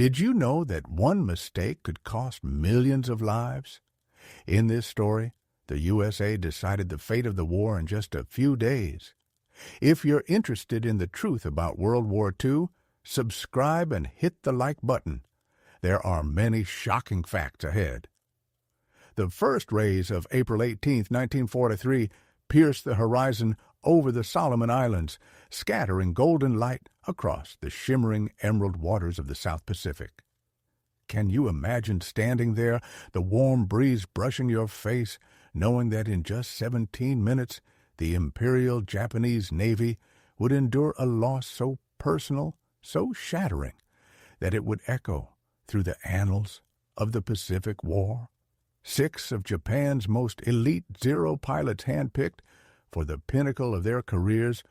Did you know that one mistake could cost millions of lives? In this story, the USA decided the fate of the war in just a few days. If you're interested in the truth about World War II, subscribe and hit the like button. There are many shocking facts ahead. The first rays of April 18, 1943, pierced the horizon over the Solomon Islands, scattering golden light across the shimmering emerald waters of the South Pacific. Can you imagine standing there, the warm breeze brushing your face, knowing that in just 17 minutes the Imperial Japanese Navy would endure a loss so personal, so shattering, that it would echo through the annals of the Pacific War? 6 of Japan's most elite Zero pilots handpicked for the pinnacle of their careers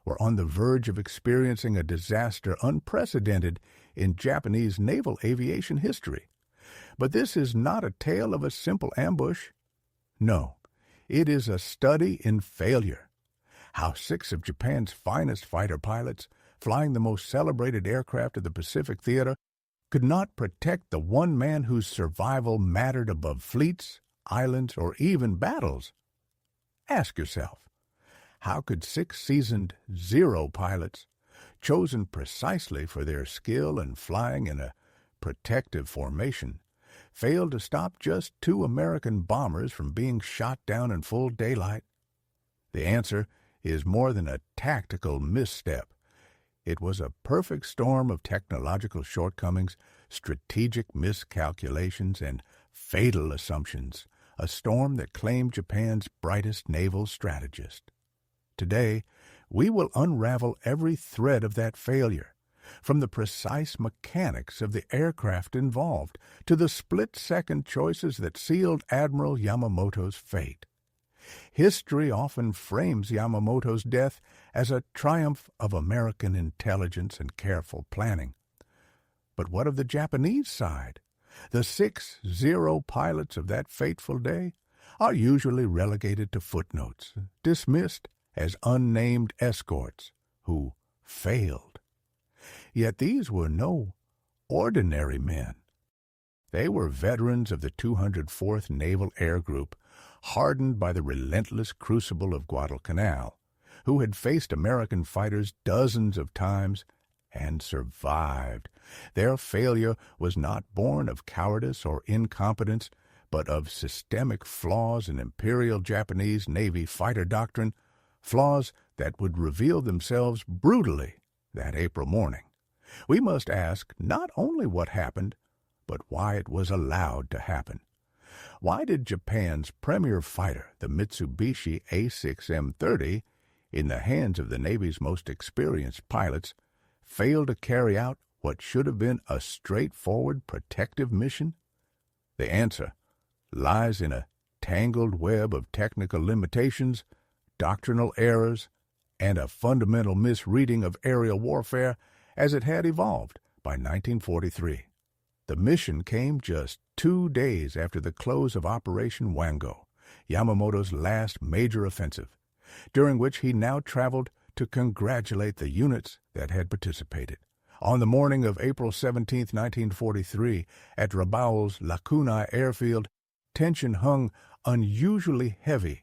were on the verge of experiencing a disaster unprecedented in Japanese naval aviation history. But this is not a tale of a simple ambush. No, it is a study in failure. How 6 of Japan's finest fighter pilots, flying the most celebrated aircraft of the Pacific theater, could not protect the one man whose survival mattered above fleets, islands, or even battles. Ask yourself, how could 6 seasoned Zero pilots, chosen precisely for their skill in flying in a protective formation, fail to stop just 2 American bombers from being shot down in full daylight? The answer is more than a tactical misstep. It was a perfect storm of technological shortcomings, strategic miscalculations, and fatal assumptions, a storm that claimed Japan's brightest naval strategist. Today, we will unravel every thread of that failure, from the precise mechanics of the aircraft involved to the split-second choices that sealed Admiral Yamamoto's fate. History often frames Yamamoto's death as a triumph of American intelligence and careful planning. But what of the Japanese side? The 6 Zero pilots of that fateful day are usually relegated to footnotes, dismissed as unnamed escorts who failed. Yet these were no ordinary men. They were veterans of the 204th Naval Air Group, hardened by the relentless crucible of Guadalcanal, who had faced American fighters dozens of times and survived. Their failure was not born of cowardice or incompetence, but of systemic flaws in Imperial Japanese Navy fighter doctrine, flaws that would reveal themselves brutally that April morning. We must ask not only what happened, but why it was allowed to happen. Why did Japan's premier fighter, the Mitsubishi A6M, in the hands of the Navy's most experienced pilots, fail to carry out what should have been a straightforward protective mission? The answer lies in a tangled web of technical limitations, doctrinal errors, and a fundamental misreading of aerial warfare as it had evolved by 1943. The mission came just 2 days after the close of Operation Wango, Yamamoto's last major offensive, during which he now traveled to congratulate the units that had participated. On the morning of April 17, 1943, at Rabaul's Lakunai airfield, tension hung unusually heavy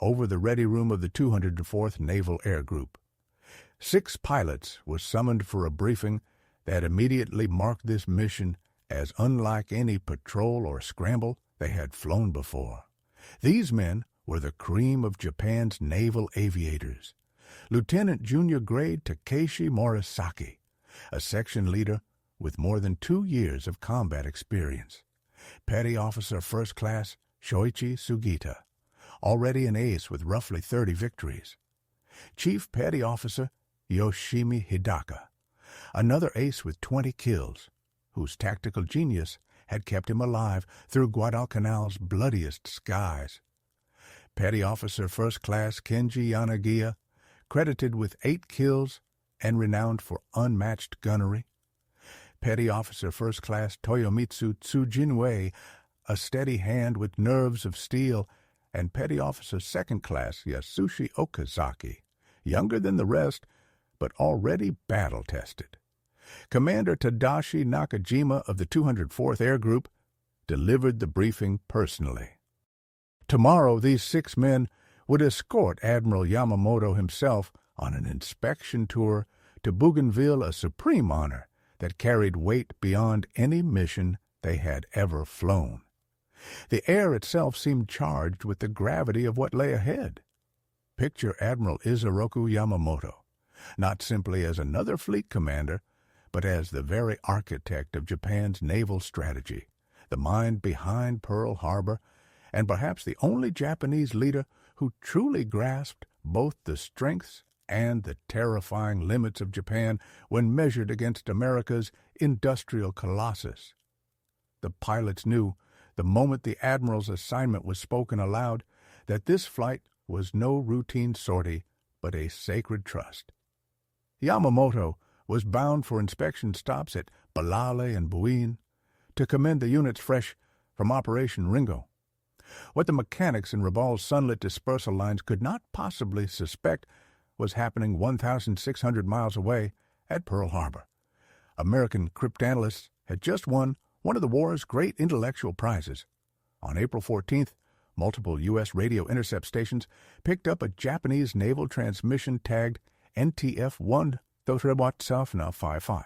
over the ready room of the 204th Naval Air Group. 6 pilots were summoned for a briefing that immediately marked this mission as unlike any patrol or scramble they had flown before. These men were the cream of Japan's naval aviators. Lieutenant Junior Grade Takeshi Morisaki, a section leader with more than 2 years of combat experience. Petty Officer First Class Shoichi Sugita, already an ace with roughly 30 victories. Chief Petty Officer Yoshimi Hidaka, another ace with 20 kills, whose tactical genius had kept him alive through Guadalcanal's bloodiest skies. Petty Officer First Class Kenji Yanagiya, credited with 8 kills and renowned for unmatched gunnery. Petty Officer First Class Toyomitsu Tsujinwei, a steady hand with nerves of steel, and Petty Officer Second Class Yasushi Okazaki, younger than the rest, but already battle-tested. Commander Tadashi Nakajima of the 204th Air Group delivered the briefing personally. Tomorrow, these 6 men would escort Admiral Yamamoto himself on an inspection tour to Bougainville, a supreme honor that carried weight beyond any mission they had ever flown. The air itself seemed charged with the gravity of what lay ahead. Picture Admiral Isoroku Yamamoto, not simply as another fleet commander, but as the very architect of Japan's naval strategy, the mind behind Pearl Harbor, and perhaps the only Japanese leader who truly grasped both the strengths and the terrifying limits of Japan when measured against America's industrial colossus. The pilots knew, the moment the Admiral's assignment was spoken aloud, that this flight was no routine sortie, but a sacred trust. Yamamoto was bound for inspection stops at Balale and Buin to commend the units fresh from Operation Ringo. What the mechanics in Rabal's sunlit dispersal lines could not possibly suspect was happening 1,600 miles away at Pearl Harbor. American cryptanalysts had just won one of the war's great intellectual prizes. On April 14th, multiple U.S. radio intercept stations picked up a Japanese naval transmission tagged NTF-1 55,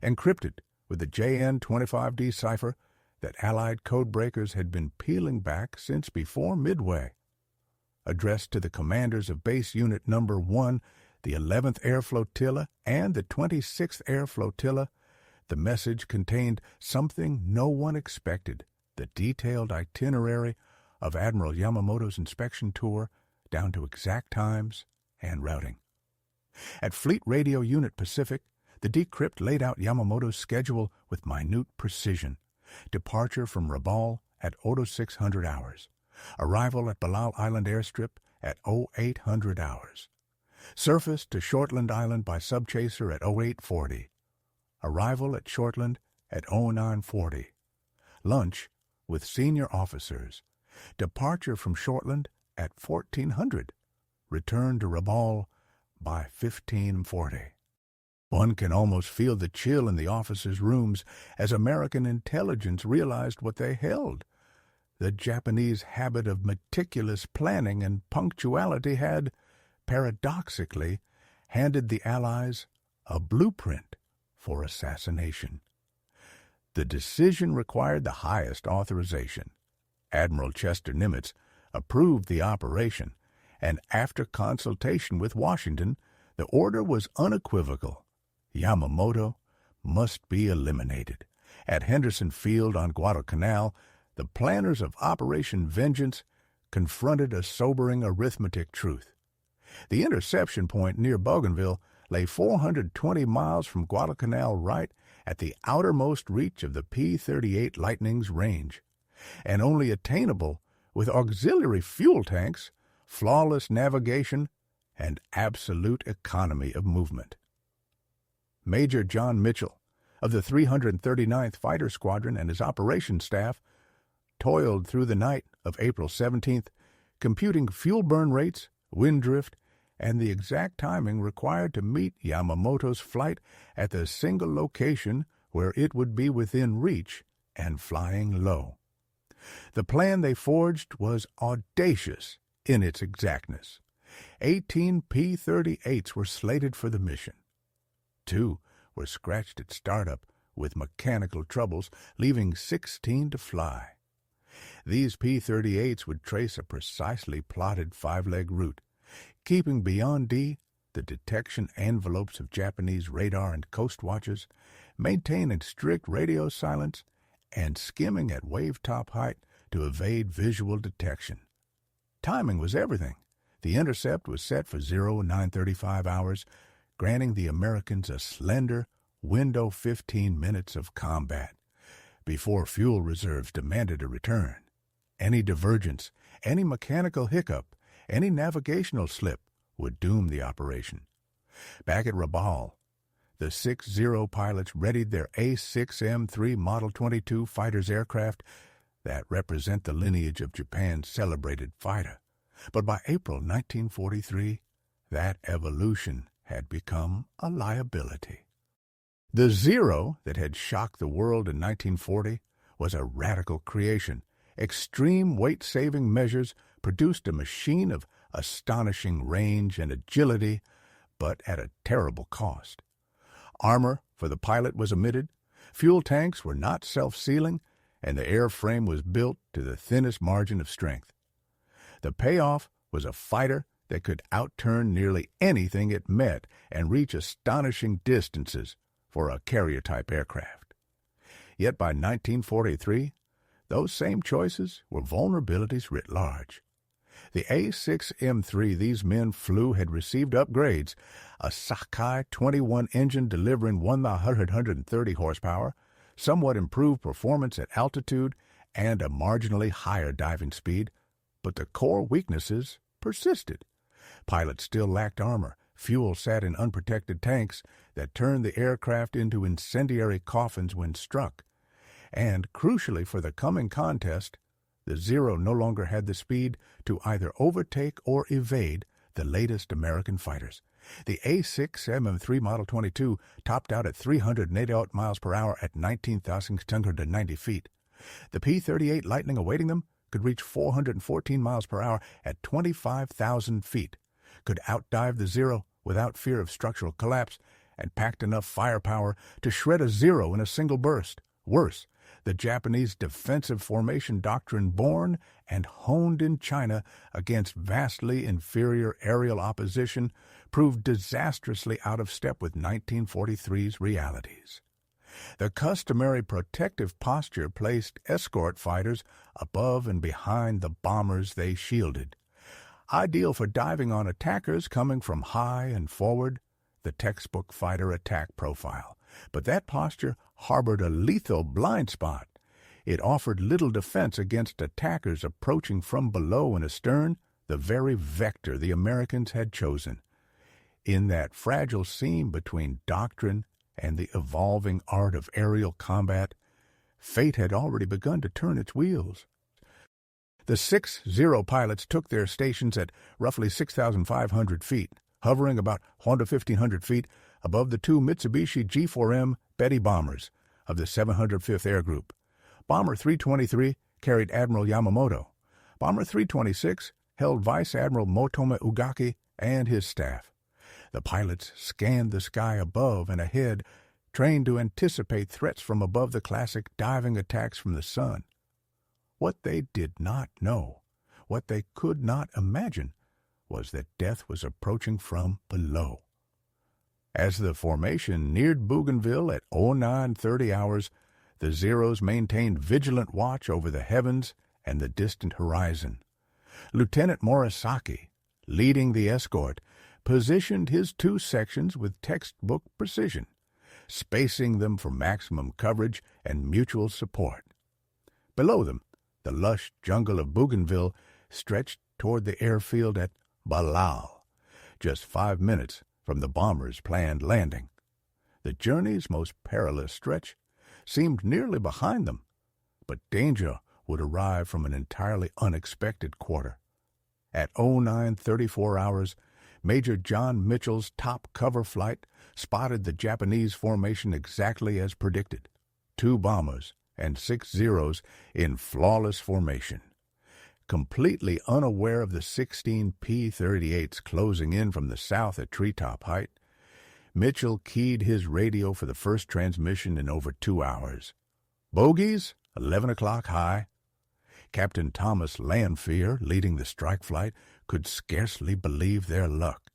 encrypted with the JN-25D cipher that Allied codebreakers had been peeling back since before Midway. Addressed to the commanders of Base Unit No. 1, the 11th Air Flotilla, and the 26th Air Flotilla, the message contained something no one expected, the detailed itinerary of Admiral Yamamoto's inspection tour down to exact times and routing. At Fleet Radio Unit Pacific, the decrypt laid out Yamamoto's schedule with minute precision. Departure from Rabal at 0600 hours. Arrival at Balal Island Airstrip at 0800 hours. Surface to Shortland Island by subchaser at 0840. Arrival at Shortland at 0940. Lunch with senior officers. Departure from Shortland at 1400. Return to Rabal by 1540. One can almost feel the chill in the officers' rooms as American intelligence realized what they held. The Japanese habit of meticulous planning and punctuality had, paradoxically, handed the Allies a blueprint for assassination. The decision required the highest authorization. Admiral Chester Nimitz approved the operation, and after consultation with Washington, the order was unequivocal. Yamamoto must be eliminated. At Henderson Field on Guadalcanal, the planners of Operation Vengeance confronted a sobering arithmetic truth. The interception point near Bougainville lay 420 miles from Guadalcanal, right at the outermost reach of the P-38 Lightning's range, and only attainable with auxiliary fuel tanks, flawless navigation, and absolute economy of movement. Major John Mitchell of the 339th Fighter Squadron and his operations staff toiled through the night of April 17th, computing fuel burn rates, wind drift, and the exact timing required to meet Yamamoto's flight at the single location where it would be within reach and flying low. The plan they forged was audacious in its exactness. 18 P-38s were slated for the mission. 2 were scratched at startup with mechanical troubles, leaving 16 to fly. These P-38s would trace a precisely plotted 5-leg route, keeping beyond D the detection envelopes of Japanese radar and coast watches, maintaining strict radio silence, and skimming at wave-top height to evade visual detection. Timing was everything. The intercept was set for 0935 hours, granting the Americans a slender window 15 minutes of combat before fuel reserves demanded a return. Any divergence, any mechanical hiccup, any navigational slip would doom the operation. Back at Rabal, the 6-0 pilots readied their A6M-3 Model 22 fighters aircraft that represent the lineage of Japan's celebrated fighter. But by April 1943, that evolution had become a liability. The Zero that had shocked the world in 1940 was a radical creation. Extreme weight-saving measures produced a machine of astonishing range and agility, but at a terrible cost. Armor for the pilot was omitted, fuel tanks were not self-sealing, and the airframe was built to the thinnest margin of strength. The payoff was a fighter that could outturn nearly anything it met and reach astonishing distances for a carrier-type aircraft. Yet by 1943, those same choices were vulnerabilities writ large. The A6M3 these men flew had received upgrades, a Sakai 21 engine delivering 130 horsepower, somewhat improved performance at altitude, and a marginally higher diving speed, but the core weaknesses persisted. Pilots still lacked armor, fuel sat in unprotected tanks that turned the aircraft into incendiary coffins when struck, and, crucially for the coming contest, the Zero no longer had the speed to either overtake or evade the latest American fighters. The A6M3 Model 22 topped out at 388 miles per hour at 19,690 feet. The P-38 Lightning awaiting them could reach 414 miles per hour at 25,000 feet, could outdive the Zero without fear of structural collapse, and packed enough firepower to shred a Zero in a single burst. Worse, the Japanese defensive formation doctrine born and honed in China against vastly inferior aerial opposition proved disastrously out of step with 1943's realities. The customary protective posture placed escort fighters above and behind the bombers they shielded. Ideal for diving on attackers coming from high and forward, the textbook fighter attack profile. But that posture harbored a lethal blind spot. It offered little defense against attackers approaching from below and astern, the very vector the Americans had chosen. In that fragile seam between doctrine and the evolving art of aerial combat, fate had already begun to turn its wheels. The 6 Zero pilots took their stations at roughly 6,500 feet, hovering about 1,500 feet above the two Mitsubishi G4M Betty bombers of the 705th Air Group. Bomber 323 carried Admiral Yamamoto. Bomber 326 held Vice Admiral Motome Ugaki and his staff. The pilots scanned the sky above and ahead, trained to anticipate threats from above the classic diving attacks from the sun. What they did not know, what they could not imagine, was that death was approaching from below. As the formation neared Bougainville at 09:30 hours, the Zeros maintained vigilant watch over the heavens and the distant horizon. Lieutenant Morisaki, leading the escort, positioned his two sections with textbook precision, spacing them for maximum coverage and mutual support. Below them, the lush jungle of Bougainville stretched toward the airfield at Balal, just 5 minutes from the bombers' planned landing. The journey's most perilous stretch seemed nearly behind them, but danger would arrive from an entirely unexpected quarter. At 09:34 hours, Major John Mitchell's top cover flight spotted the Japanese formation exactly as predicted, 2 bombers and 6 Zeros in flawless formation. Completely unaware of the 16 P-38s closing in from the south at treetop height, Mitchell keyed his radio for the first transmission in over 2 hours. Bogies, 11 o'clock high. Captain Thomas Lanphier, leading the strike flight, could scarcely believe their luck.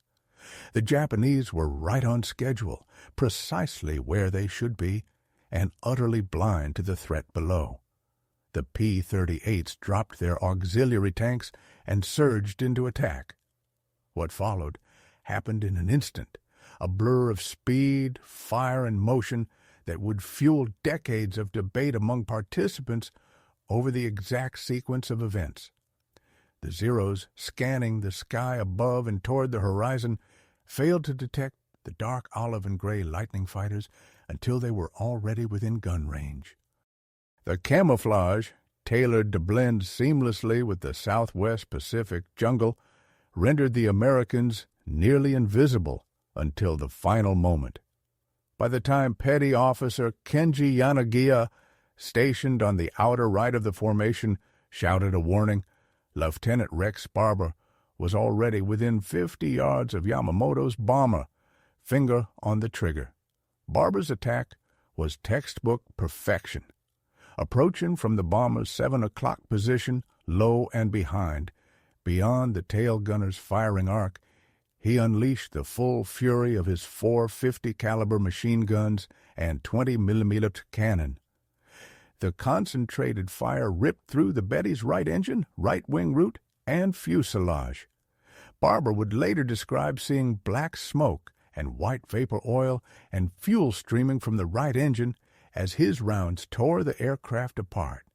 The Japanese were right on schedule, precisely where they should be, and utterly blind to the threat below. The P-38s dropped their auxiliary tanks and surged into attack. What followed happened in an instant, a blur of speed, fire, and motion that would fuel decades of debate among participants over the exact sequence of events. The Zeros, scanning the sky above and toward the horizon, failed to detect the dark olive and gray Lightning fighters until they were already within gun range. The camouflage, tailored to blend seamlessly with the southwest Pacific jungle, rendered the Americans nearly invisible until the final moment. By the time Petty Officer Kenji Yanagiya, stationed on the outer right of the formation, shouted a warning, Lieutenant Rex Barber was already within 50 yards of Yamamoto's bomber, finger on the trigger. Barber's attack was textbook perfection. Approaching from the bomber's 7 o'clock position, low and behind, beyond the tail gunner's firing arc, he unleashed the full fury of his 450 caliber machine guns and 20mm cannon. The concentrated fire ripped through the Betty's right engine, right wing root, and fuselage. Barber would later describe seeing black smoke and white vapor oil and fuel streaming from the right engine as his rounds tore the aircraft apart.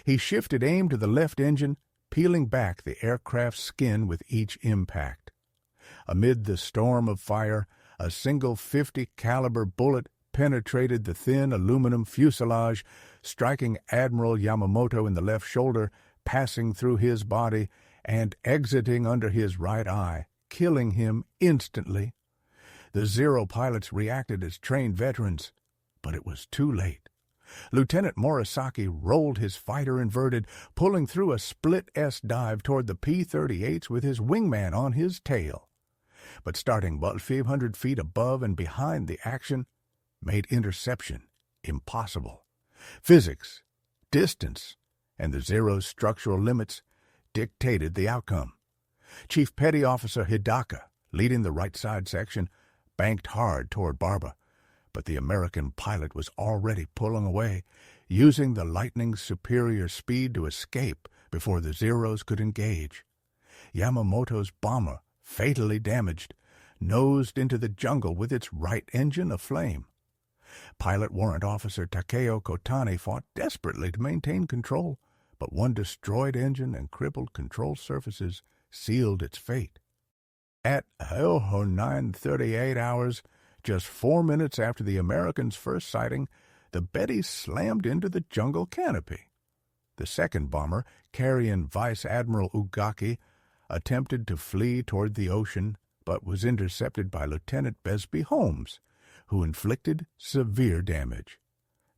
He shifted aim to the left engine, peeling back the aircraft's skin with each impact. Amid the storm of fire, a single .50 caliber bullet penetrated the thin aluminum fuselage, striking Admiral Yamamoto in the left shoulder, passing through his body, and exiting under his right eye, killing him instantly. The Zero pilots reacted as trained veterans, but it was too late. Lieutenant Morisaki rolled his fighter inverted, pulling through a split S dive toward the P-38s with his wingman on his tail. But starting about 500 feet above and behind the action made interception impossible. Physics, distance, and the Zero's structural limits dictated the outcome. Chief Petty Officer Hidaka, leading the right side section, banked hard toward Barber, but the American pilot was already pulling away, using the Lightning's superior speed to escape before the Zeros could engage. Yamamoto's bomber, fatally damaged, nosed into the jungle with its right engine aflame. Pilot Warrant Officer Takeo Kotani fought desperately to maintain control, but one destroyed engine and crippled control surfaces sealed its fate. At 9:38 hours, just 4 minutes after the Americans' first sighting, the Betty slammed into the jungle canopy. The second bomber, carrying Vice Admiral Ugaki, attempted to flee toward the ocean, but was intercepted by Lieutenant Besby Holmes, who inflicted severe damage.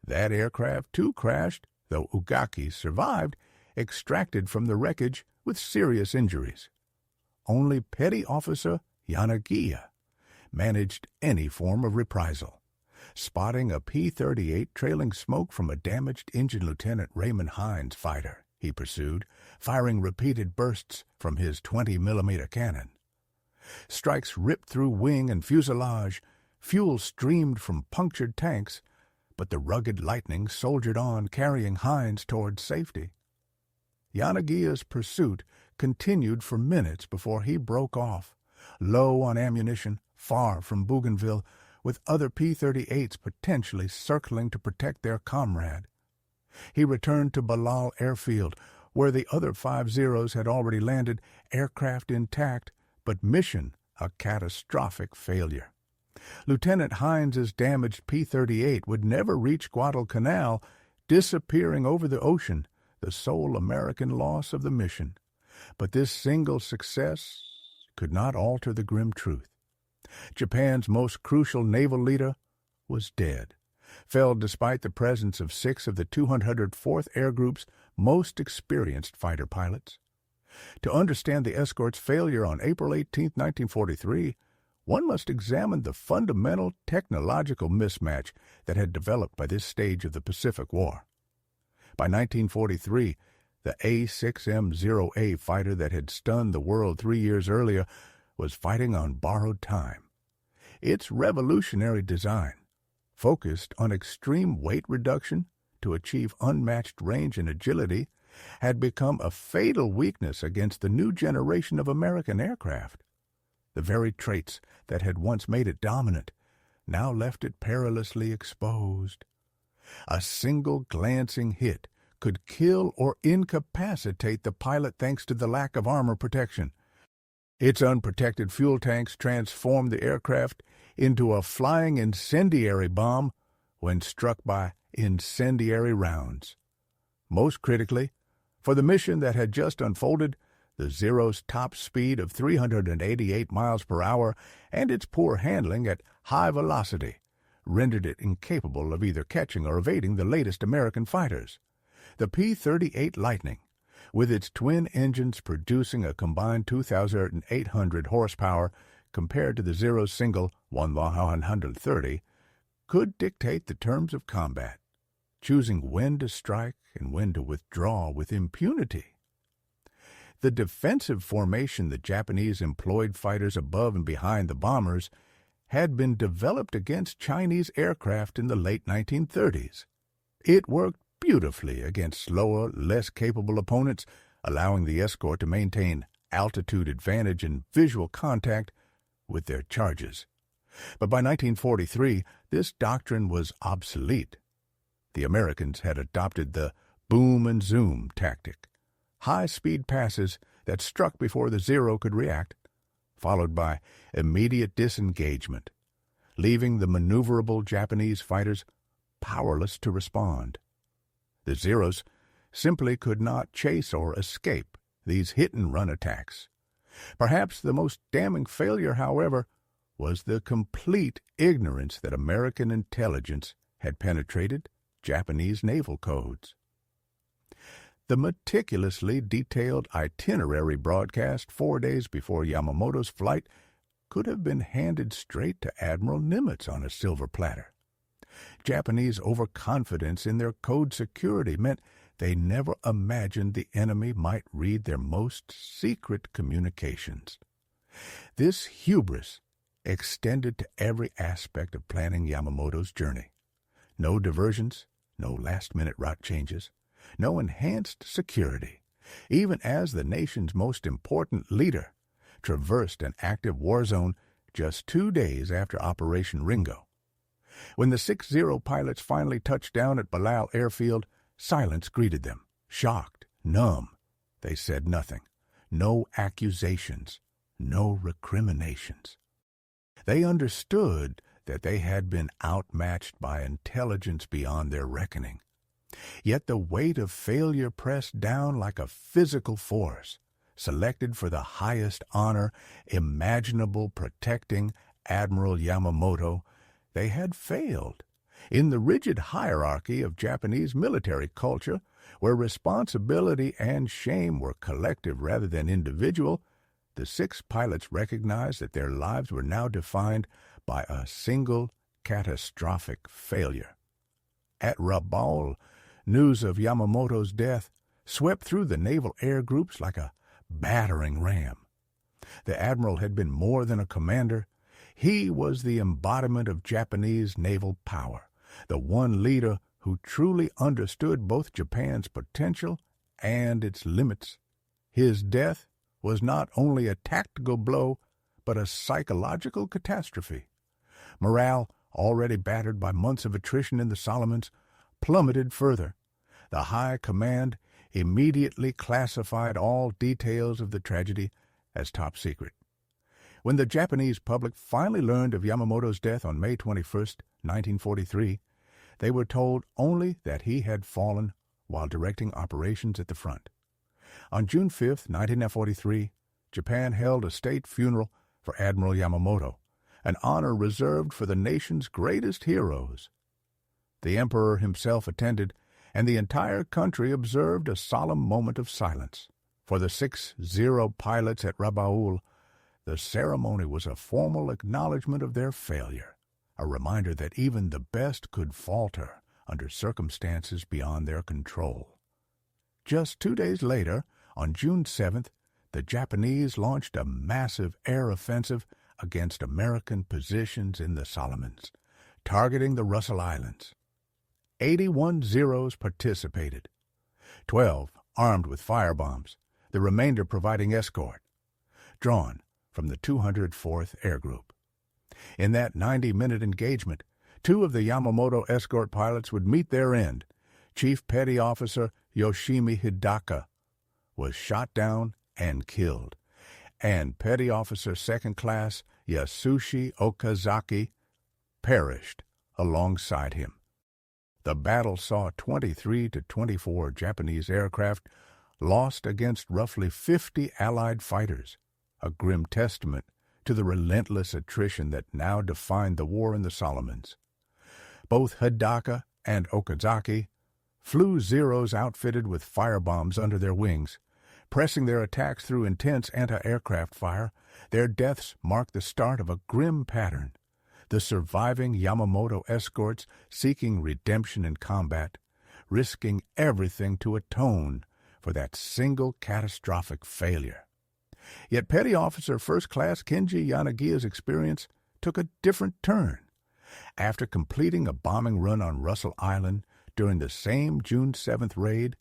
That aircraft, too, crashed, though Ugaki survived, extracted from the wreckage with serious injuries. Only Petty Officer Yanagiya managed any form of reprisal. Spotting a P-38 trailing smoke from a damaged Engine Lieutenant Raymond Hines fighter, he pursued, firing repeated bursts from his 20mm cannon. Strikes ripped through wing and fuselage, fuel streamed from punctured tanks, but the rugged Lightning soldiered on, carrying Hines toward safety. Yanagiya's pursuit continued for minutes before he broke off, low on ammunition, far from Bougainville, with other P-38s potentially circling to protect their comrade. He returned to Balal Airfield, where the other 5 Zeros had already landed, aircraft intact, but mission a catastrophic failure. Lieutenant Hines's damaged P-38 would never reach Guadalcanal, disappearing over the ocean, the sole American loss of the mission. But this single success could not alter the grim truth. Japan's most crucial naval leader was dead, fell despite the presence of 6 of the 204th Air Group's most experienced fighter pilots. To understand the escort's failure on April 18, 1943, one must examine the fundamental technological mismatch that had developed by this stage of the Pacific War. By 1943, the A6M 0A fighter that had stunned the world 3 years earlier was fighting on borrowed time. Its revolutionary design, focused on extreme weight reduction to achieve unmatched range and agility, had become a fatal weakness against the new generation of American aircraft. The very traits that had once made it dominant now left it perilously exposed. A single glancing hit could kill or incapacitate the pilot thanks to the lack of armor protection. Its unprotected fuel tanks transformed the aircraft into a flying incendiary bomb when struck by incendiary rounds. Most critically, for the mission that had just unfolded, the Zero's top speed of 388 miles per hour and its poor handling at high velocity rendered it incapable of either catching or evading the latest American fighters. The P-38 Lightning, with its twin engines producing a combined 2,800 horsepower compared to the Zero's single 1,130, could dictate the terms of combat, choosing when to strike and when to withdraw with impunity. The defensive formation the Japanese employed fighters above and behind the bombers had been developed against Chinese aircraft in the late 1930s. It worked beautifully against slower, less capable opponents, allowing the escort to maintain altitude advantage and visual contact with their charges. But by 1943, this doctrine was obsolete. The Americans had adopted the boom and zoom tactic, high-speed passes that struck before the Zero could react, followed by immediate disengagement, leaving the maneuverable Japanese fighters powerless to respond. The Zeros simply could not chase or escape these hit-and-run attacks. Perhaps the most damning failure, however, was the complete ignorance that American intelligence had penetrated Japanese naval codes. The meticulously detailed itinerary broadcast 4 days before Yamamoto's flight could have been handed straight to Admiral Nimitz on a silver platter. Japanese overconfidence in their code security meant they never imagined the enemy might read their most secret communications. This hubris extended to every aspect of planning Yamamoto's journey. No diversions, no last-minute route changes, no enhanced security, even as the nation's most important leader traversed an active war zone just 2 days after Operation Ringo. When the 6-0 pilots finally touched down at Balal Airfield, silence greeted them. Shocked, numb, they said nothing. No accusations, no recriminations. They understood that they had been outmatched by intelligence beyond their reckoning. Yet the weight of failure pressed down like a physical force, selected for the highest honor imaginable, protecting Admiral Yamamoto. They had failed. In the rigid hierarchy of Japanese military culture, where responsibility and shame were collective rather than individual, the 6 pilots recognized that their lives were now defined by a single catastrophic failure. At Rabaul, news of Yamamoto's death swept through the naval air groups like a battering ram. The admiral had been more than a commander. He was the embodiment of Japanese naval power, the one leader who truly understood both Japan's potential and its limits. His death was not only a tactical blow, but a psychological catastrophe. Morale, already battered by months of attrition in the Solomons, plummeted further. The High Command immediately classified all details of the tragedy as top secret. When the Japanese public finally learned of Yamamoto's death on May 21, 1943, they were told only that he had fallen while directing operations at the front. On June 5, 1943, Japan held a state funeral for Admiral Yamamoto, an honor reserved for the nation's greatest heroes. The Emperor himself attended, and the entire country observed a solemn moment of silence. For the 6-0 pilots at Rabaul, the ceremony was a formal acknowledgment of their failure, a reminder that even the best could falter under circumstances beyond their control. Just 2 days later, on June 7th, the Japanese launched a massive air offensive against American positions in the Solomons, targeting the Russell Islands. 81 Zeros participated, 12 armed with firebombs, the remainder providing escort, drawn from the 204th Air Group. In that 90-minute engagement, 2 of the Yamamoto escort pilots would meet their end. Chief Petty Officer Yoshimi Hidaka was shot down and killed, and Petty Officer Second Class Yasushi Okazaki perished alongside him. The battle saw 23 to 24 Japanese aircraft lost against roughly 50 Allied fighters, a grim testament to the relentless attrition that now defined the war in the Solomons. Both Hidaka and Okazaki flew Zeros outfitted with firebombs under their wings. Pressing their attacks through intense anti-aircraft fire, their deaths marked the start of a grim pattern. The surviving Yamamoto escorts seeking redemption in combat, risking everything to atone for that single catastrophic failure. Yet Petty Officer First Class Kenji Yanagiya's experience took a different turn. After completing a bombing run on Russell Island during the same June 7th raid,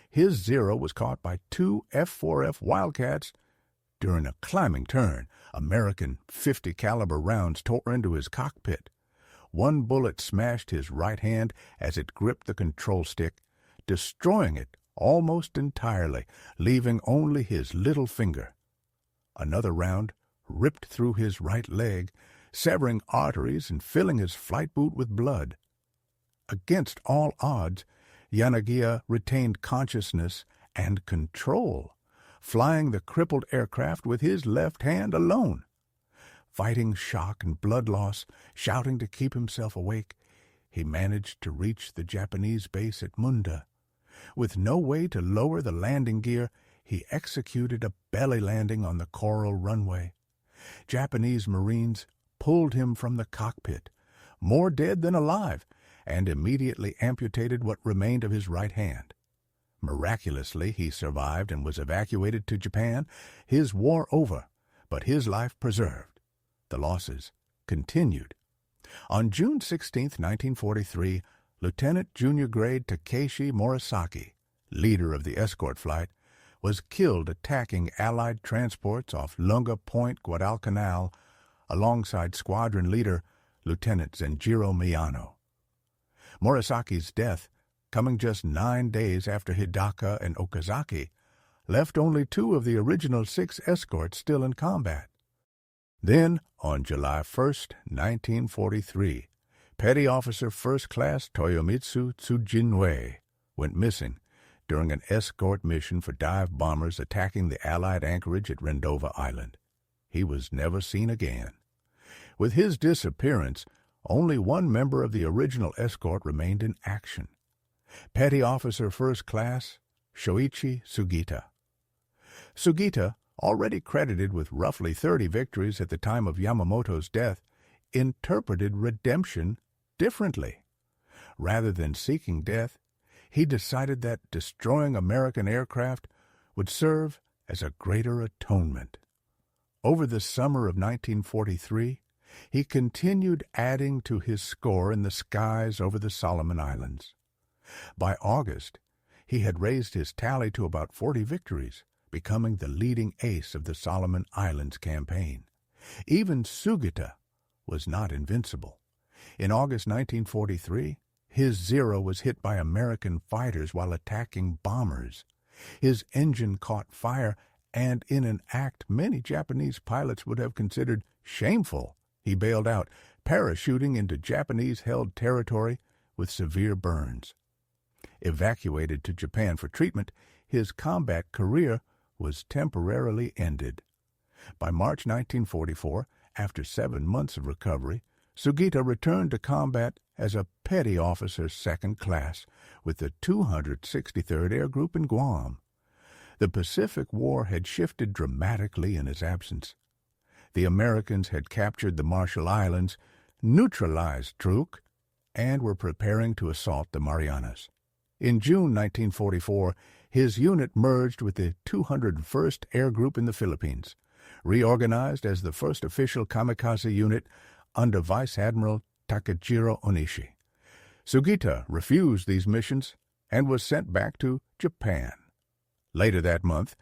his Zero was caught by two F-4F Wildcats. During a climbing turn, American .50 caliber rounds tore into his cockpit. One bullet smashed his right hand as it gripped the control stick, destroying it almost entirely, leaving only his little finger. Another round ripped through his right leg, severing arteries and filling his flight boot with blood. Against all odds, Yanagiya retained consciousness and control, flying the crippled aircraft with his left hand alone. Fighting shock and blood loss, shouting to keep himself awake, he managed to reach the Japanese base at Munda. With no way to lower the landing gear, he executed a belly landing on the coral runway. Japanese Marines pulled him from the cockpit, more dead than alive, and immediately amputated what remained of his right hand. Miraculously, he survived and was evacuated to Japan, his war over, but his life preserved. The losses continued. On June 16, 1943, Lieutenant Junior Grade Takeshi Morisaki, leader of the escort flight, was killed attacking Allied transports off Lunga Point, Guadalcanal, alongside squadron leader Lieutenant Zenjiro Miyano. Morisaki's death, coming just 9 days after Hidaka and Okazaki, left only 2 of the original 6 escorts still in combat. Then, on July 1, 1943, Petty Officer First Class Toyomitsu Tsujinwei went missing during an escort mission for dive bombers attacking the Allied anchorage at Rendova Island. He was never seen again. With his disappearance, only one member of the original escort remained in action. Petty Officer First Class Shoichi Sugita. Sugita, already credited with roughly 30 victories at the time of Yamamoto's death, interpreted redemption differently. Rather than seeking death, he decided that destroying American aircraft would serve as a greater atonement. Over the summer of 1943, he continued adding to his score in the skies over the Solomon Islands. By August, he had raised his tally to about 40 victories, becoming the leading ace of the Solomon Islands campaign. Even Sugita was not invincible. In August 1943, his Zero was hit by American fighters while attacking bombers. His engine caught fire, and in an act many Japanese pilots would have considered shameful, he bailed out, parachuting into Japanese-held territory with severe burns. Evacuated to Japan for treatment, his combat career was temporarily ended. By March 1944, after 7 months of recovery, Sugita returned to combat as a petty officer second class with the 263rd Air Group in Guam. The Pacific War had shifted dramatically in his absence. The Americans had captured the Marshall Islands, neutralized Truk, and were preparing to assault the Marianas. In June 1944, his unit merged with the 201st Air Group in the Philippines, reorganized as the first official kamikaze unit under Vice Admiral Takejiro Onishi. Sugita refused these missions and was sent back to Japan. Later that month,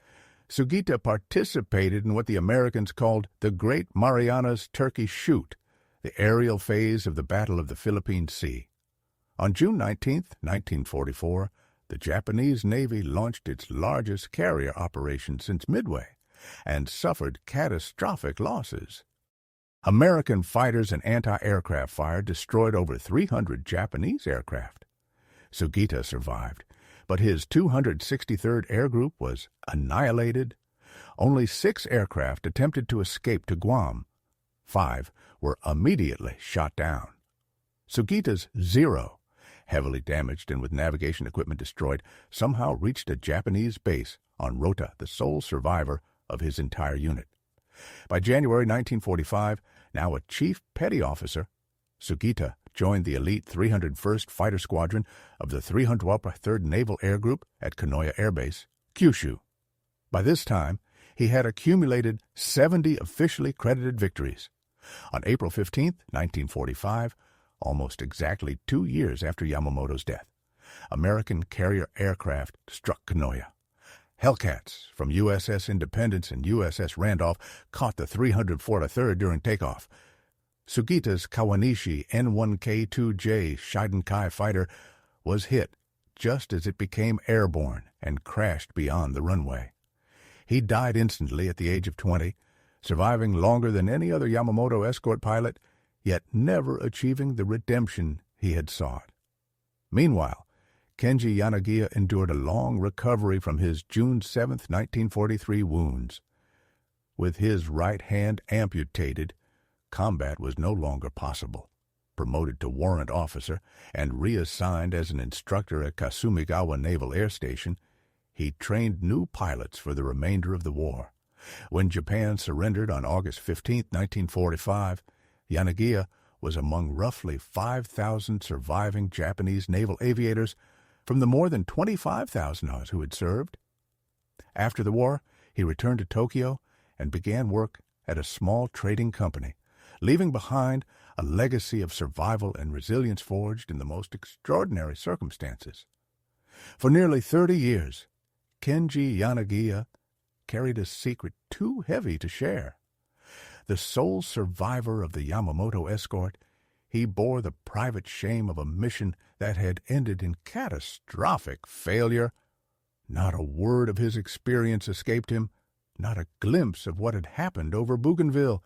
Sugita participated in what the Americans called the Great Marianas Turkey Shoot, the aerial phase of the Battle of the Philippine Sea. On June 19, 1944, the Japanese Navy launched its largest carrier operation since Midway and suffered catastrophic losses. American fighters and anti-aircraft fire destroyed over 300 Japanese aircraft. Sugita survived, but his 263rd Air Group was annihilated. Only 6 aircraft attempted to escape to Guam. 5 were immediately shot down. Sugita's Zero, heavily damaged and with navigation equipment destroyed, somehow reached a Japanese base on Rota, the sole survivor of his entire unit. By January 1945, now a chief petty officer, Sugita joined the elite 301st Fighter Squadron of the 303rd Naval Air Group at Kanoya Air Base, Kyushu. By this time, he had accumulated 70 officially credited victories. On April 15, 1945, almost exactly 2 years after Yamamoto's death, American carrier aircraft struck Kanoya. Hellcats from USS Independence and USS Randolph caught the 343rd during takeoff. Sugita's Kawanishi N1K2J Shidenkai fighter was hit just as it became airborne and crashed beyond the runway. He died instantly at the age of 20, surviving longer than any other Yamamoto escort pilot, yet never achieving the redemption he had sought. Meanwhile, Kenji Yanagiya endured a long recovery from his June 7, 1943 wounds. With his right hand amputated, combat was no longer possible. Promoted to warrant officer and reassigned as an instructor at Kasumigawa Naval Air Station, he trained new pilots for the remainder of the war. When Japan surrendered on August 15, 1945, Yanagiya was among roughly 5,000 surviving Japanese naval aviators from the more than 25,000 who had served. After the war, he returned to Tokyo and began work at a small trading company, leaving behind a legacy of survival and resilience forged in the most extraordinary circumstances. For nearly 30 years, Kenji Yanagiya carried a secret too heavy to share. The sole survivor of the Yamamoto escort, he bore the private shame of a mission that had ended in catastrophic failure. Not a word of his experience escaped him, not a glimpse of what had happened over Bougainville.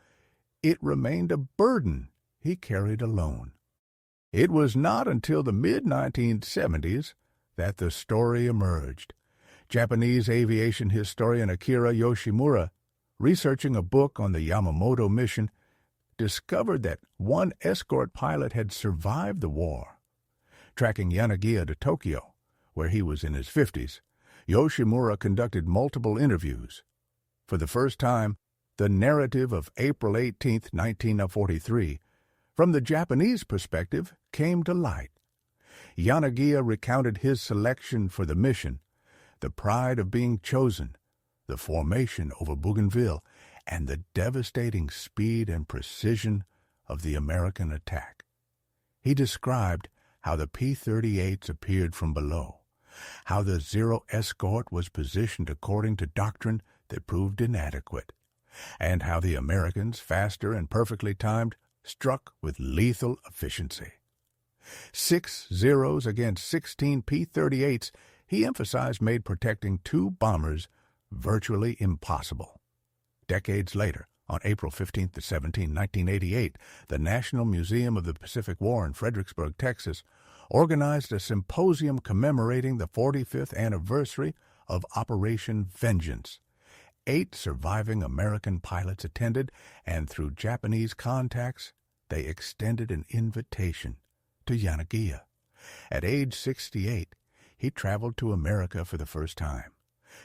It remained a burden he carried alone. It was not until the mid-1970s that the story emerged. Japanese aviation historian Akira Yoshimura, researching a book on the Yamamoto mission, discovered that one escort pilot had survived the war. Tracking Yanagiya to Tokyo, where he was in his 50s, Yoshimura conducted multiple interviews. For the first time, the narrative of April 18, 1943, from the Japanese perspective, came to light. Yanagiya recounted his selection for the mission, the pride of being chosen, the formation over Bougainville, and the devastating speed and precision of the American attack. He described how the P-38s appeared from below, how the Zero escort was positioned according to doctrine that proved inadequate, and how the Americans, faster and perfectly timed, struck with lethal efficiency. 6 Zeros against 16 P-38s, he emphasized, made protecting 2 bombers virtually impossible. Decades later, on April 15 to 17, 1988, the National Museum of the Pacific War in Fredericksburg, Texas, organized a symposium commemorating the 45th anniversary of Operation Vengeance. 8 surviving American pilots attended, and through Japanese contacts, they extended an invitation to Yanagiya. At age 68, he traveled to America for the first time.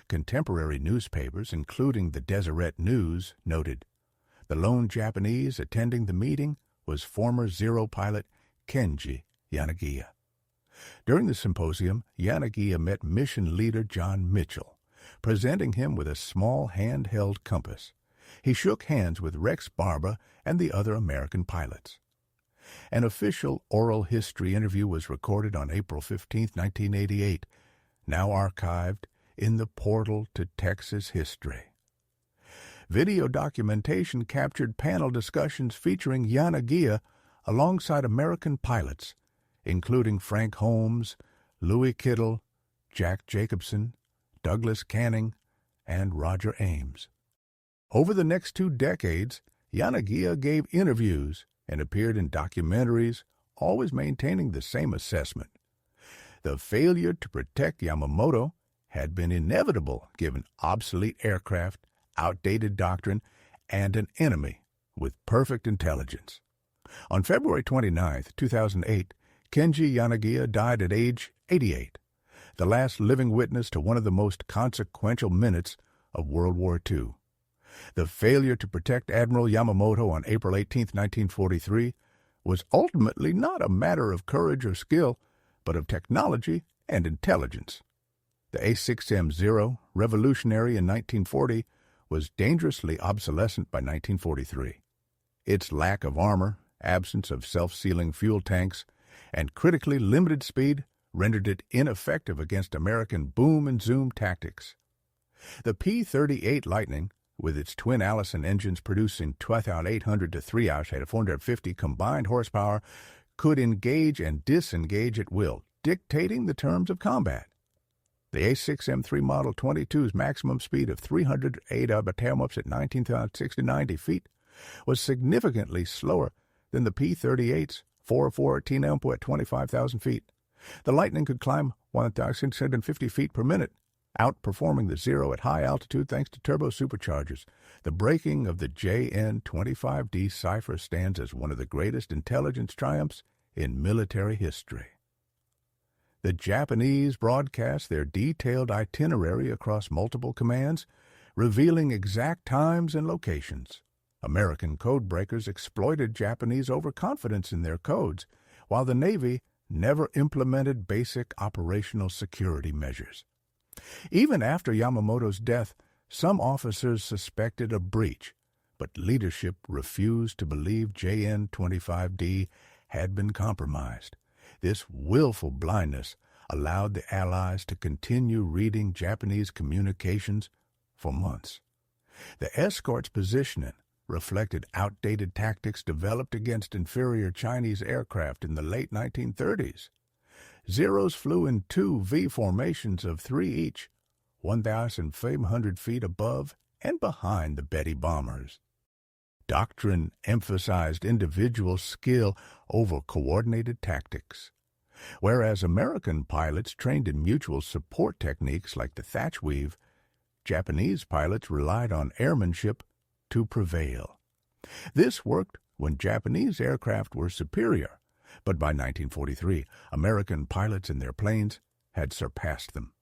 Contemporary newspapers, including the Deseret News, noted, the lone Japanese attending the meeting was former Zero pilot Kenji Yanagiya. During the symposium, Yanagiya met mission leader John Mitchell, presenting him with a small handheld compass. He shook hands with Rex Barba and the other American pilots. An official oral history interview was recorded on April 15, 1988, now archived in the portal to Texas history. Video documentation captured panel discussions featuring Yanagiya alongside American pilots, including Frank Holmes, Louis Kittle, Jack Jacobson, Douglas Canning, and Roger Ames. Over the next 2 decades, Yanagiya gave interviews and appeared in documentaries, always maintaining the same assessment. The failure to protect Yamamoto had been inevitable given obsolete aircraft, outdated doctrine, and an enemy with perfect intelligence. On February 29, 2008, Kenji Yanagiya died at age 88, the last living witness to one of the most consequential minutes of World War II. The failure to protect Admiral Yamamoto on April 18, 1943, was ultimately not a matter of courage or skill, but of technology and intelligence. The A6M-0, revolutionary in 1940, was dangerously obsolescent by 1943. Its lack of armor, absence of self-sealing fuel tanks, and critically limited speed rendered it ineffective against American boom-and-zoom tactics. The P-38 Lightning, with its twin Allison engines producing 2,800 to 3,450 combined horsepower, could engage and disengage at will, dictating the terms of combat. The A6M3 Model 22's maximum speed of 308 abatemps at 19,060 feet was significantly slower than the P-38's 414 tempo at 25,000 feet. The Lightning could climb 1,650 feet per minute, outperforming the Zero at high altitude thanks to turbo superchargers. The breaking of the JN-25D cipher stands as one of the greatest intelligence triumphs in military history. The Japanese broadcast their detailed itinerary across multiple commands, revealing exact times and locations. American code breakers exploited Japanese overconfidence in their codes, while the Navy never implemented basic operational security measures. Even after Yamamoto's death, some officers suspected a breach, but leadership refused to believe JN-25D had been compromised. This willful blindness allowed the Allies to continue reading Japanese communications for months. The escort's positioning reflected outdated tactics developed against inferior Chinese aircraft in the late 1930s. Zeros flew in two V formations of 3 each, 1,500 feet above and behind the Betty bombers. Doctrine emphasized individual skill over coordinated tactics, whereas American pilots trained in mutual support techniques like the thatch weave, Japanese pilots relied on airmanship to prevail. This worked when Japanese aircraft were superior, but by 1943, American pilots and their planes had surpassed them.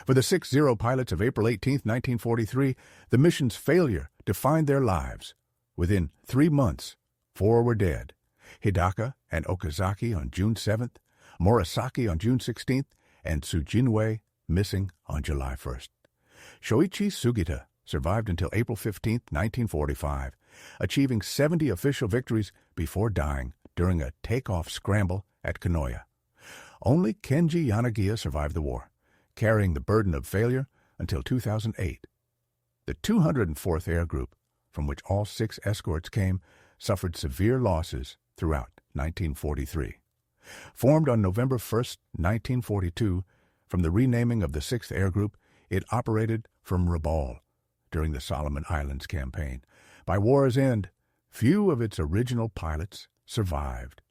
For the 6-0 pilots of April 18, 1943, the mission's failure defined their lives. Within 3 months, 4 were dead: Hidaka and Okazaki on June 7th, Morisaki on June 16th, and Tsujinwei missing on July 1st. Shoichi Sugita survived until April 15, 1945, achieving 70 official victories before dying during a takeoff scramble at Kanoya. Only Kenji Yanagiya survived the war, carrying the burden of failure until 2008. The 204th Air Group, from which all 6 escorts came, suffered severe losses throughout 1943. Formed on November 1, 1942, from the renaming of the 6th Air Group, it operated from Rabaul during the Solomon Islands campaign. By war's end, few of its original pilots survived.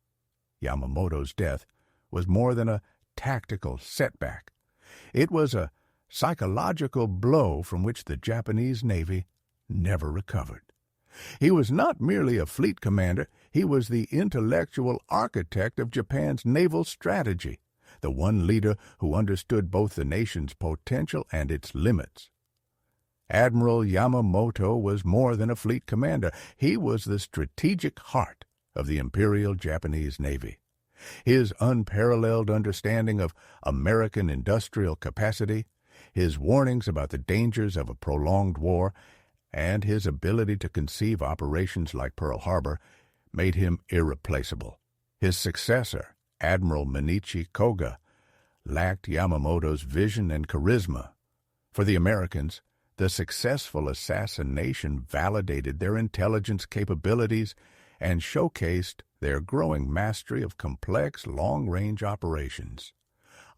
Yamamoto's death was more than a tactical setback. It was a psychological blow from which the Japanese Navy never recovered. He was not merely a fleet commander, he was the intellectual architect of Japan's naval strategy, the one leader who understood both the nation's potential and its limits. Admiral Yamamoto was more than a fleet commander. He was the strategic heart of the Imperial Japanese Navy. His unparalleled understanding of American industrial capacity, his warnings about the dangers of a prolonged war, and his ability to conceive operations like Pearl Harbor made him irreplaceable. His successor, Admiral Minichi Koga, lacked Yamamoto's vision and charisma. For the Americans, the successful assassination validated their intelligence capabilities and showcased their growing mastery of complex long-range operations.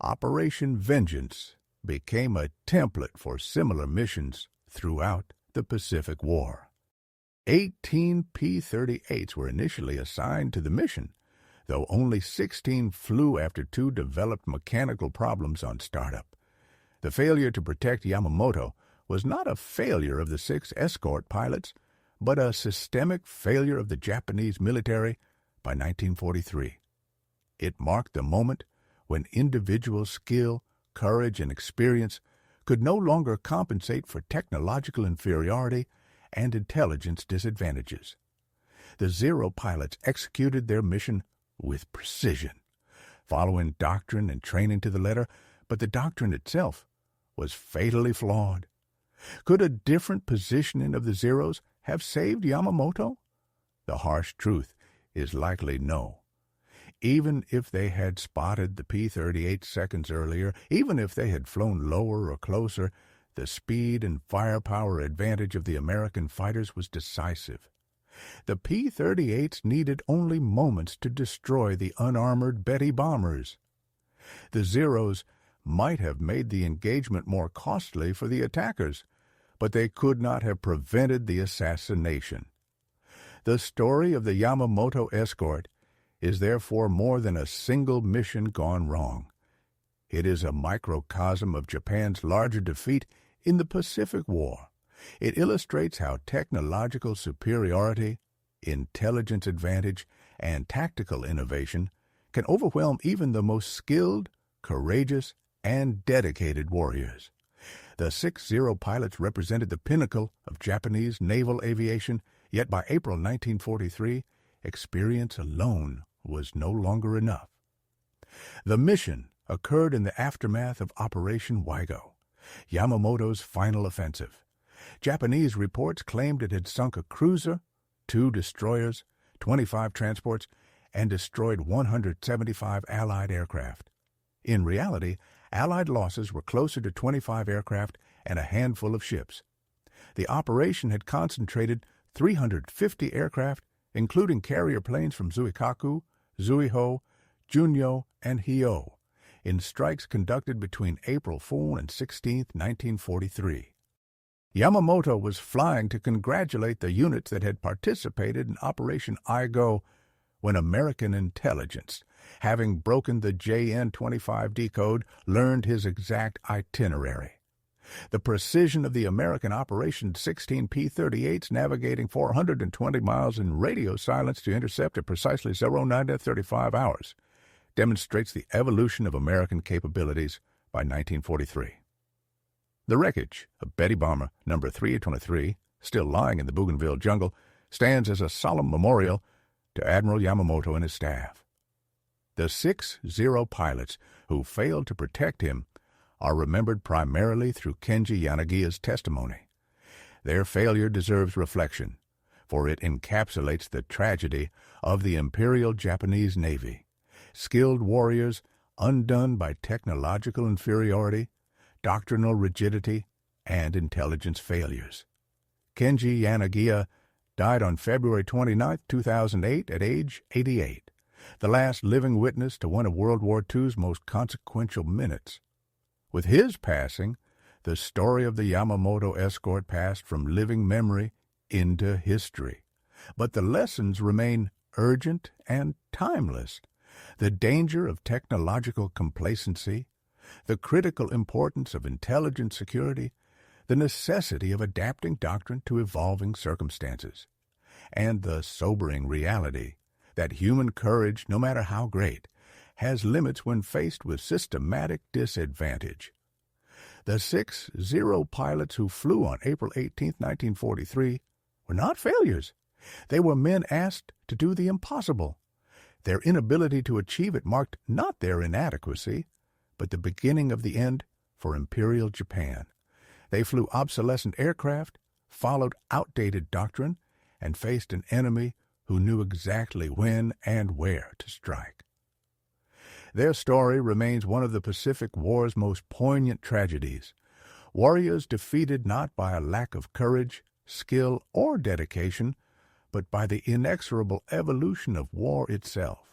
Operation Vengeance became a template for similar missions throughout the Pacific War. 18 P-38s were initially assigned to the mission, though only 16 flew after 2 developed mechanical problems on startup. The failure to protect Yamamoto was not a failure of the 6 escort pilots, but a systemic failure of the Japanese military by 1943. It marked the moment when individual skill, courage, and experience could no longer compensate for technological inferiority and intelligence disadvantages. The Zero pilots executed their mission with precision, following doctrine and training to the letter, but the doctrine itself was fatally flawed. Could a different positioning of the Zeros have saved Yamamoto? The harsh truth is likely no. Even if they had spotted the P-38 seconds earlier, even if they had flown lower or closer, the speed and firepower advantage of the American fighters was decisive. The P-38s needed only moments to destroy the unarmored Betty bombers. The Zeros might have made the engagement more costly for the attackers, but they could not have prevented the assassination. The story of the Yamamoto escort is therefore more than a single mission gone wrong. It is a microcosm of Japan's larger defeat in the Pacific War. It illustrates how technological superiority, intelligence advantage, and tactical innovation can overwhelm even the most skilled, courageous, and dedicated warriors. The 6 Zero pilots represented the pinnacle of Japanese naval aviation, yet by April 1943, experience alone was no longer enough. The mission occurred in the aftermath of Operation Waigo, Yamamoto's final offensive. Japanese reports claimed it had sunk a cruiser, 2 destroyers, 25 transports, and destroyed 175 Allied aircraft. In reality, Allied losses were closer to 25 aircraft and a handful of ships. The operation had concentrated 350 aircraft, including carrier planes from Zuikaku, Zuiho, Junyo, and Hyo, in strikes conducted between April 4 and 16, 1943. Yamamoto was flying to congratulate the units that had participated in Operation Igo when American intelligence, having broken the JN-25D code, learned his exact itinerary. The precision of the American Operation 16 P-38s navigating 420 miles in radio silence to intercept at precisely 09:35 hours demonstrates the evolution of American capabilities by 1943. The wreckage of Betty Bomber No. 323, still lying in the Bougainville jungle, stands as a solemn memorial to Admiral Yamamoto and his staff. The 6 Zero pilots who failed to protect him are remembered primarily through Kenji Yanagiya's testimony. Their failure deserves reflection, for it encapsulates the tragedy of the Imperial Japanese Navy, skilled warriors undone by technological inferiority, doctrinal rigidity, and intelligence failures. Kenji Yanagiya died on February 29, 2008, at age 88, the last living witness to one of World War II's most consequential minutes. With his passing, the story of the Yamamoto escort passed from living memory into history. But the lessons remain urgent and timeless. The danger of technological complacency, the critical importance of intelligence security, the necessity of adapting doctrine to evolving circumstances, and the sobering reality that human courage, no matter how great, has limits when faced with systematic disadvantage. The 6 Zero pilots who flew on April 18, 1943, were not failures. They were men asked to do the impossible. Their inability to achieve it marked not their inadequacy, but the beginning of the end for Imperial Japan. They flew obsolescent aircraft, followed outdated doctrine, and faced an enemy who knew exactly when and where to strike. Their story remains one of the Pacific War's most poignant tragedies. Warriors defeated not by a lack of courage, skill, or dedication, but by the inexorable evolution of war itself.